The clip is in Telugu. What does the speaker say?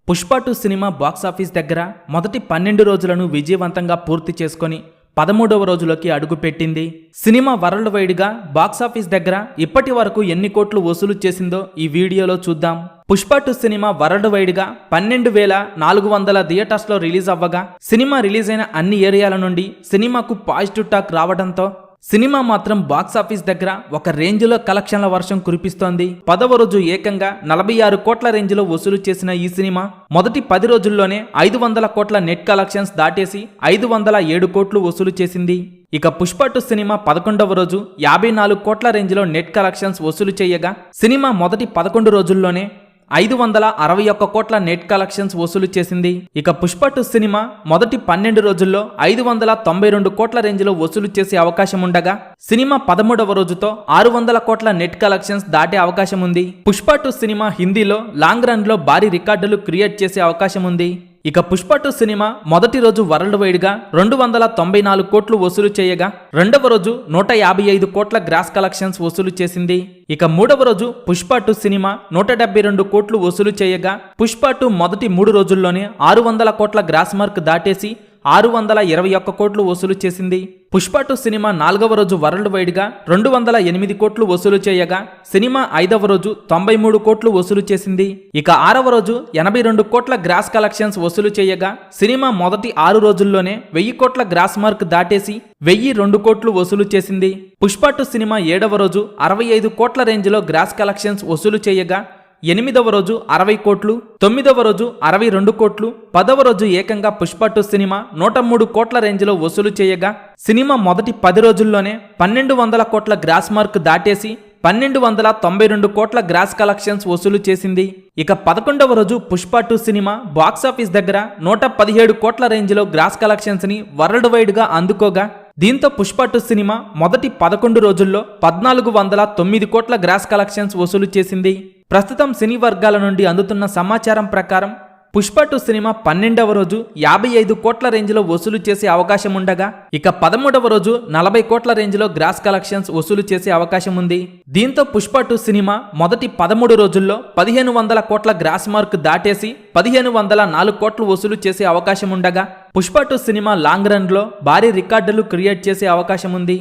పుష్ప 2 సినిమా బాక్సాఫీస్ దగ్గర మొదటి 12 రోజులను విజయవంతంగా పూర్తి చేసుకొని 13వ రోజులోకి అడుగుపెట్టింది. సినిమా వరల్డ్ వైడ్గా బాక్సాఫీస్ దగ్గర ఇప్పటి వరకు ఎన్ని కోట్లు వసూలు చేసిందో ఈ వీడియోలో చూద్దాం. పుష్ప 2 సినిమా వరల్డ్ వైడ్గా 12,400 థియేటర్స్లో రిలీజ్ అవ్వగా సినిమా రిలీజ్ అయిన అన్ని ఏరియాల నుండి సినిమాకు పాజిటివ్ టాక్ రావడంతో సినిమా మాత్రం బాక్సాఫీస్ దగ్గర ఒక రేంజ్లో కలెక్షన్ల వర్షం కురిపిస్తోంది. 10వ రోజు ఏకంగా 46 కోట్ల రేంజ్లో వసూలు చేసిన ఈ సినిమా మొదటి 10 రోజుల్లోనే 500 కోట్ల నెట్ కలెక్షన్స్ దాటేసి 507 కోట్లు వసూలు చేసింది. ఇక పుష్ప 2 సినిమా 11వ రోజు 54 కోట్ల రేంజ్లో నెట్ కలెక్షన్స్ వసూలు చేయగా సినిమా మొదటి 11 రోజుల్లోనే 561 కోట్ల నెట్ కలెక్షన్స్ వసూలు చేసింది. ఇక పుష్ప 2 సినిమా మొదటి 12 రోజుల్లో 592 కోట్ల రేంజ్లో వసూలు చేసే అవకాశం ఉండగా సినిమా 13వ రోజుతో 600 కోట్ల నెట్ కలెక్షన్స్ దాటే అవకాశం ఉంది. పుష్ప 2 సినిమా హిందీలో లాంగ్ రన్ లో భారీ రికార్డులు క్రియేట్ చేసే అవకాశం ఉంది. ఇక పుష్ప 2 సినిమా మొదటి రోజు వరల్డ్ వైడ్ గా 294 కోట్లు వసూలు చేయగా రెండవ రోజు 155 కోట్ల గ్రాస్ కలెక్షన్స్ వసూలు చేసింది. ఇక మూడవ రోజు పుష్ప 2 సినిమా 172 కోట్లు వసూలు చేయగా పుష్ప 2 మొదటి 3 రోజుల్లోనే 600 కోట్ల గ్రాస్ మార్క్ దాటేసి 621 కోట్లు వసూలు చేసింది. పుష్ప 2 సినిమా 4వ రోజు వరల్డ్ వైడ్ గా 208 కోట్లు వసూలు చేయగా సినిమా 5వ రోజు 93 కోట్లు వసూలు చేసింది. ఇక 6వ రోజు 82 కోట్ల గ్రాస్ కలెక్షన్స్ వసూలు చేయగా సినిమా మొదటి 6 రోజుల్లోనే 1000 కోట్ల గ్రాస్ మార్క్ దాటేసి 1002 కోట్లు వసూలు చేసింది. పుష్ప 2 సినిమా 7వ రోజు 65 కోట్ల రేంజ్లో గ్రాస్ కలెక్షన్స్ వసూలు చేయగా 8వ రోజు 60 కోట్లు, 9వ రోజు 62 కోట్లు, 10వ రోజు ఏకంగా పుష్ప 2 సినిమా 103 కోట్ల రేంజ్లో వసూలు చేయగా సినిమా మొదటి 10 రోజుల్లోనే 1200 కోట్ల గ్రాస్ మార్క్ దాటేసి 1292 కోట్ల గ్రాస్ కలెక్షన్స్ వసూలు చేసింది. ఇక 11వ రోజు పుష్ప 2 సినిమా బాక్సాఫీస్ దగ్గర 117 కోట్ల రేంజ్లో గ్రాస్ కలెక్షన్స్ ని వరల్డ్ వైడ్ గా అందుకోగా దీంతో పుష్ప 2 సినిమా మొదటి 11 రోజుల్లో 1409 కోట్ల గ్రాస్ కలెక్షన్స్ వసూలు చేసింది. ప్రస్తుతం సినీ వర్గాల నుండి అందుతున్న సమాచారం ప్రకారం పుష్ప 2 సినిమా 12వ రోజు 55 కోట్ల రేంజ్లో వసూలు చేసే అవకాశం ఉండగా ఇక 13వ రోజు 40 కోట్ల రేంజ్లో గ్రాస్ కలెక్షన్స్ వసూలు చేసే అవకాశం ఉంది. దీంతో పుష్ప 2 సినిమా మొదటి 13 రోజుల్లో 1500 కోట్ల గ్రాస్ మార్క్ దాటేసి 1504 కోట్లు వసూలు చేసే అవకాశం ఉండగా పుష్ప 2 సినిమా లాంగ్ రన్ లో భారీ రికార్డులు క్రియేట్ చేసే అవకాశం ఉంది.